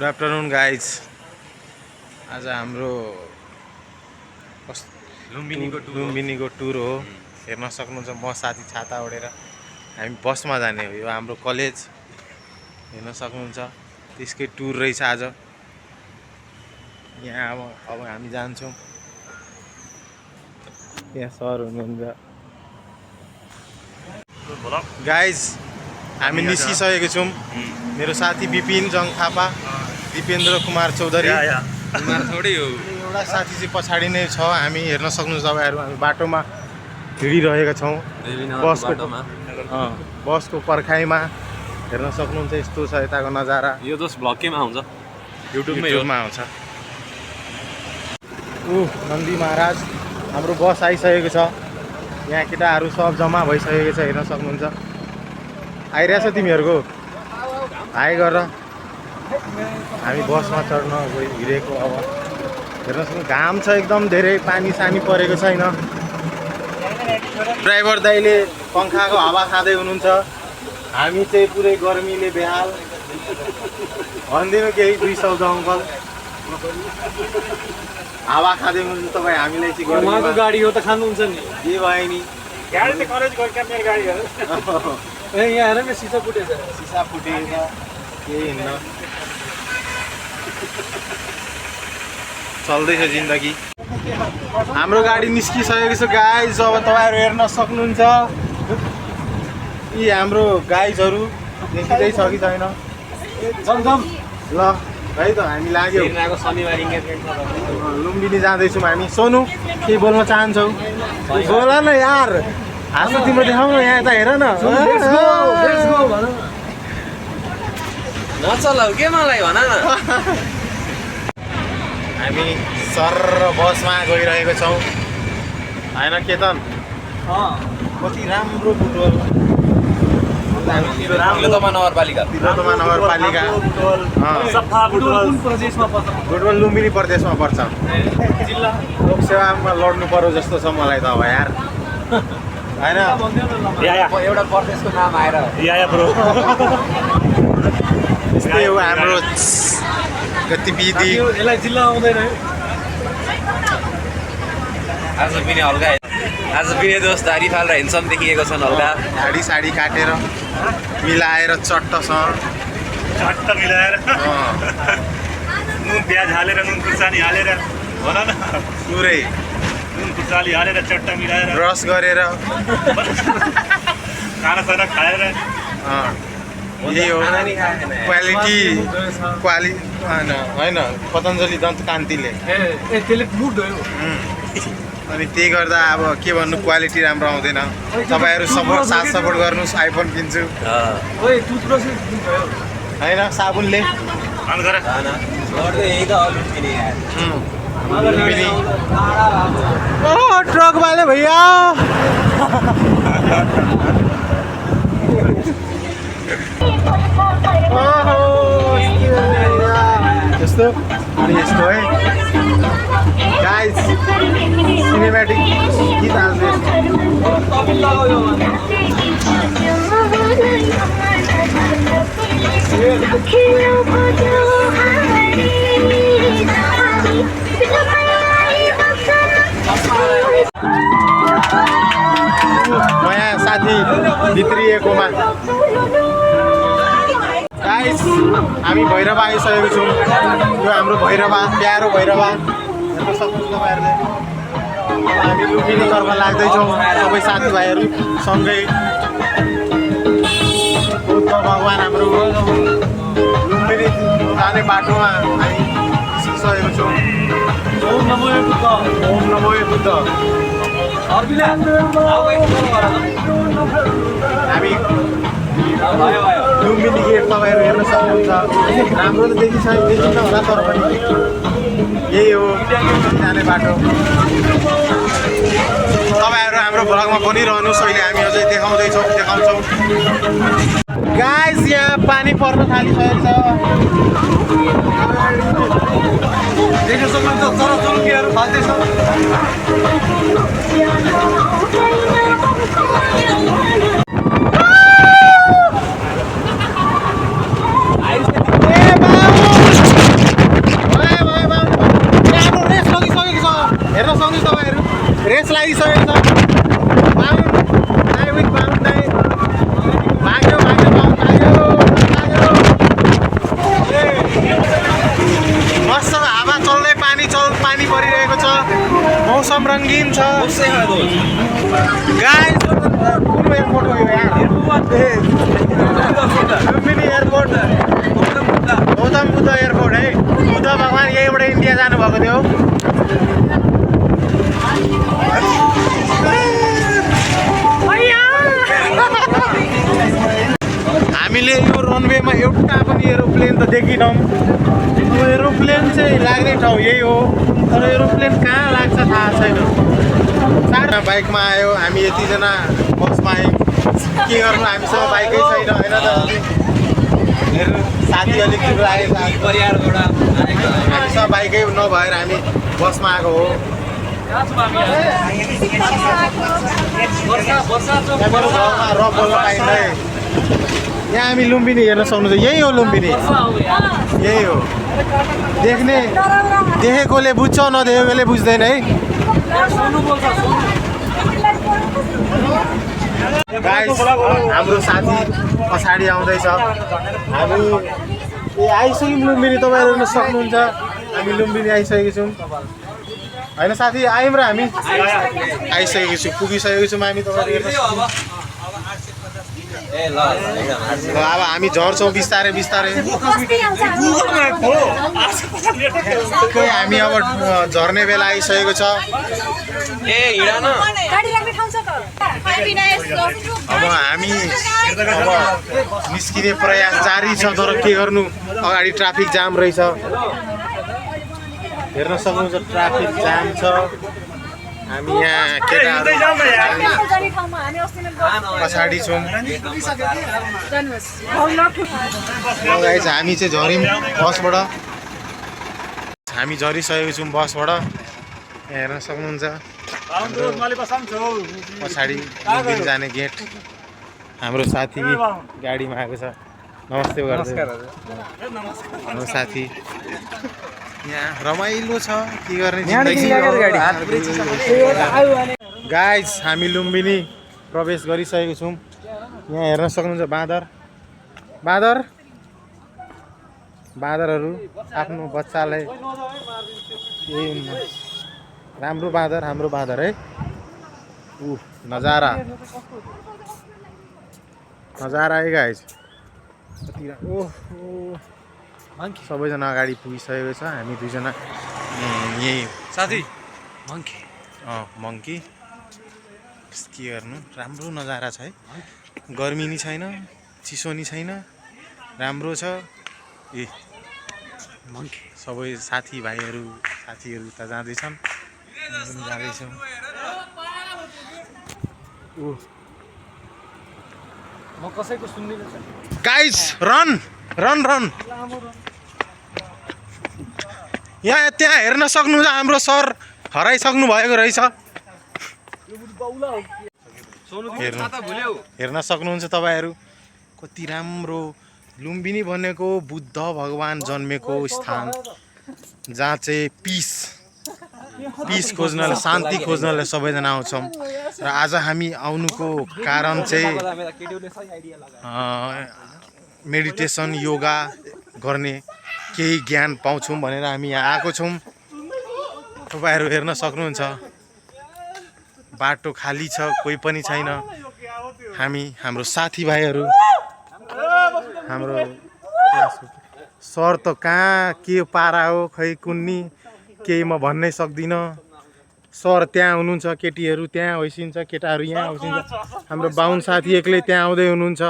Afternoon guys. आज हाम्रो लुम्बिनीको tour हो। हेर्न सक्नुहुन्छ म साथी छाता ओढेर हामी बसमा जाने हो। यो हाम्रो कलेज हेर्न सक्नुहुन्छ, त्यसकै टुर रहेछ आज। यहाँ अब हामी जान्छौँ। यहाँ सर हुनुहुन्छ गाइज। हामी निस्किसकेको छौँ। मेरो साथी विपिन जङ थापा, दिपेन्द्र कुमार चौधरी, एउटा साथी चाहिँ पछाडि नै छ। हामी हेर्न सक्नुहुन्छ तपाईँहरू, हामी बाटोमा हिँडिरहेका छौँ। बसको पर्खाइमा हेर्न सक्नुहुन्छ, यस्तो छ यताको नजारा। यो जस्ट भ्लगमा आउँछ, युट्युबमा आउँछ। नन्दी महाराज, हाम्रो बस आइसकेको छ। यहाँ केटाहरू सब जम्मा भइसकेको छ, हेर्न सक्नुहुन्छ। आइरहेछ तिमीहरूको हाई गरेर हामी बसमा चढ्न हिँडेको। अब हेर्न सक्नु, घाम छ एकदम, धेरै पानी सानी परेको छैन। ड्राइभर दाइले पङ्खाको हावा खाँदै हुनुहुन्छ। हामी चाहिँ पुरै गर्मीले बेहाल। भनिदिनु केही 200 अङ्कल हावा खाँदै हुनुहुन्छ तपाईँ। हामीलाई चाहिँ गर्मीको गाडी हो त खानुहुन्छ नि, के भयो नि, गाडी त करेज गर्छ मेरो गाडी हो। ए यहाँ हेर न, सिसा फुटेछ, सिसा फुटेछ, केही हिँड्न चल्दैछ जिन्दगी। हाम्रो गाडी निस्किसकेको छ गाइज। अब तपाईँहरू हेर्न सक्नुहुन्छ, यी हाम्रो गाइजहरू देखिँदै छ कि छैन। ल है त, हामी लाग्यो। शनिबार इन्गेजमेन्टमा लुम्बिनी जाँदैछौँ हामी। सोनु केही बोल्न चाहन्छौ? बोल न यार, हाँसो तिम्रो देखाउनु। यहाँ त हेर न, नचलाउ के मलाई भन न। हामी सर बसमा गइरहेको छौँ होइन केतन? कति राम्रो फुटबल। तिलोतमा नगरपालिका फुटबल लुम्बिनी प्रदेशमा पर्छ। लोकसेवामा लड्नु पर्यो जस्तो छ मलाई त अब यार, होइन? एउटा प्रदेशको नाम आएर यस्तै हो हाम्रो गतिविधि। यसलाई जिल्ला आउँदैन। आज पनि दोस्त दारी फालेर हिँड्छन् देखिएको छन्। हल्का दाढी साडी काटेर मिलाएर चट्टसँग मिलाएर नुन प्याज हालेर, नुन खुर्सानी हालेर, भन न, पुरै नुन खुर्सानी हालेर चट्टा मिलाएर ब्रस गरेर खानासाना खाएर यही हो क्वालिटी होइन पतञ्जलि दन्त कान्तिले। अनि त्यही गर्दा अब के भन्नु, क्वालिटी राम्रो आउँदैन। तपाईँहरू साथ सपोर्ट गर्नुहोस्, आइफोन किन्छु होइन साबुनले। ट्रक वाले भैया यस्तो अनि यस्तो है गाइस। सिनेमेटिक गीत हाल्दैछ। नयाँ साथी भित्रिएकोमा गाइस, हामी भैरवा आइसकेको छौँ। यो हाम्रो भैरवा, प्यारो भैरवा हेर्न सक्नुहुन्छ तपाईँहरूले। अब हामी लुम्बिनीतर्फ लाग्दैछौँ सबै साथीभाइहरू सँगै। बुद्ध भगवान् हाम्रो लुम्बिनी जाने बाटोमा हामी निस्किसकेको छौँ। ओम नमो बुद्ध। हामी लुम्बिनी गेट तपाईँहरू हेर्न सक्नुहुन्छ। राम्रो त देखिन्न होला, तर पनि यही हो जाने बाटो। तपाईँहरू हाम्रो भ्लगमा बनिरहनुहोस्। अहिले हामी अझै देखाउँछौँ। गाइस, यहाँ पानी पर्न थालिसकेको छ। देख्न सक्नुहुन्छ चराचुरुङ्गीहरू फाल्दैछ। ए बाबु मौसम रङ्गीन छ गाइस कुन एयरपोर्ट हो यो यहाँ लुम्बिनी एयरपोर्ट गौतम बुद्ध एयरपोर्ट है बुद्ध भगवान यहीँबाट इन्डिया जानुभएको थियो हामीले यो रनवेमा एउटा पनि एरोप्लेन त देखिनौँ यो एरोप्लेन चाहिँ लाग्ने ठाउँ यही हो तर एरोप्लेन कहाँ लाग्छ थाहा छैन चारजना बाइकमा आयो हामी यतिजना बसमा आयौँ के गर्नु हामीसँग बाइकै छैन होइन त मेरो साथी अलिक ठुलो आएको हामीसँग बाइकै नभएर हामी बसमा आएको हो मेरो घरमा रफ बोल्न पाइँदैन यहाँ हामी लुम्बिनी हेर्न सक्नुहुन्छ यही हो लुम्बिनी यही हो देखेकोले बुझ्छ नदेखेकोले बुझ्दैन है गाइस हाम्रो साथी पछाडि आउँदैछ हामी आइसक्यौँ लुम्बिनी तपाईँहरू हेर्न सक्नुहुन्छ हामी लुम्बिनी आइसकेको छौँ होइन साथी आयौँ र हामी आइसकेको छौँ पुगिसकेको छौँ हामी तपाईँहरू हेर्न अब हामी झर्छौँ बिस्तारै बिस्तारै हामी अब झर्ने बेला आइसकेको छ अब हामी निस्किने प्रयास जारी छ तर के गर्नु अगाडि ट्राफिक जाम रहेछ हेर्न सक्नुहुन्छ ट्राफिक जाम छ हामी यहाँ केटाहरू पछाडि छौँ गाइस हामी चाहिँ झऱ्यौँ बसबाट हामी झरिसकेको छौँ बसबाट हेर्न सक्नुहुन्छ पछाडि लुम्बिनी जाने गेट हाम्रो साथी गाडीमा आएको छ नमस्ते गर्दै हाम्रो साथी यहाँ रमाइलो छ के गर्ने गाइस हामी लुम्बिनी प्रवेश गरिसकेको छौँ यहाँ हेर्न सक्नुहुन्छ बाँदरहरू आफ्नो बच्चालाई राम्रो हाम्रो बाँदर है नजारा है गाइस ओह सबैजना अगाडि पुगिसकेको छ हामी दुईजना यही साथी मङ्की के गर्नु राम्रो नजारा छ है गर्मी नि छैन चिसो नि छैन राम्रो छ मङ्की सबै साथीहरू उता जाँदैछन् जाँदैछौँ म कसैको सुन्दिन गाइस रन यहाँ त्यहाँ हेर्न सक्नुहुन्छ हाम्रो सर हराइसक्नु भएको रहेछ हेर्न सक्नुहुन्छ तपाईँहरू कति राम्रो लुम्बिनी भनेको बुद्ध भगवान जन्मेको स्थान जहाँ चाहिँ पिस खोज्नलाई शान्ति खोज्नलाई सबैजना आउँछौँ र आज हामी आउनुको कारण चाहिँ मेडिटेसन योगा गर्ने केही ज्ञान पाउँछौँ भनेर हामी यहाँ आएको छौँ तपाईँहरू हेर्न सक्नुहुन्छ बाटो खाली छ कोही पनि छैन हाम्रो साथीभाइहरू हाम्रो सर त कहाँ के पारा हो खै कुन्नी केही म भन्नै सक्दिनँ सर त्यहाँ हुनुहुन्छ केटीहरू त्यहाँ होइसिन्छ केटाहरू यहाँ होइसिन्छ हाम्रो बाहुन साथी एक्लै त्यहाँ आउँदै हुनुहुन्छ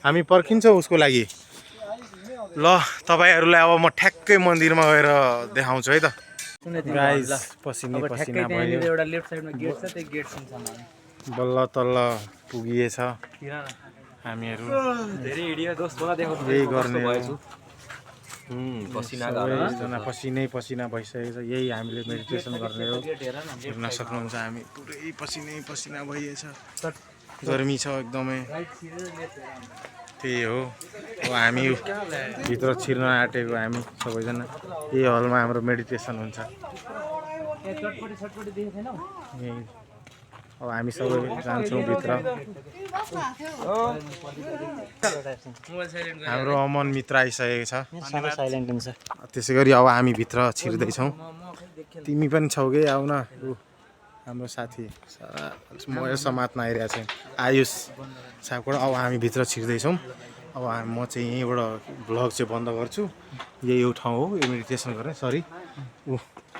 हामी पर्खिन्छौँ उसको लागि ल तपाईँहरूलाई अब म ठ्याक्कै मन्दिरमा गएर देखाउँछु है त गाइस पसिना भयो बल्ल तल्ल पुगिएछ हामीहरू यही गर्ने पसिना भइसकेको छ यही हामीले मेडिटेसन गर्ने हो हेर्न सक्नुहुन्छ हामी पुरै पसिना भइएछ गर्मी छ एकदमै त्यही हो अब हामी भित्र छिर्न आँटेको हामी सबैजना यही हलमा हाम्रो मेडिटेसन हुन्छ अब हामी सबै जान्छौँ भित्र हाम्रो अमन मित्र आइसकेको छ त्यसै गरी अब हामी भित्र छिर्दैछौँ तिमी पनि छौ कि आऊ न हाम्रो साथी म यो समात्न आइरहेको छु आयुष साहबबाट। अब हामी भित्र छिर्दैछौँ। अब म चाहिँ यहीँबाट भ्लग चाहिँ बन्द गर्छु। यही यो ठाउँ हो, यो मेडिटेसन गर्ने। सरी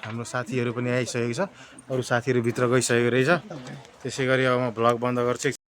हाम्रो साथीहरू पनि आइसकेको छ, अरू साथीहरू भित्र गइसकेको रहेछ। त्यसै गरी अब म भ्लग बन्द गर्छु।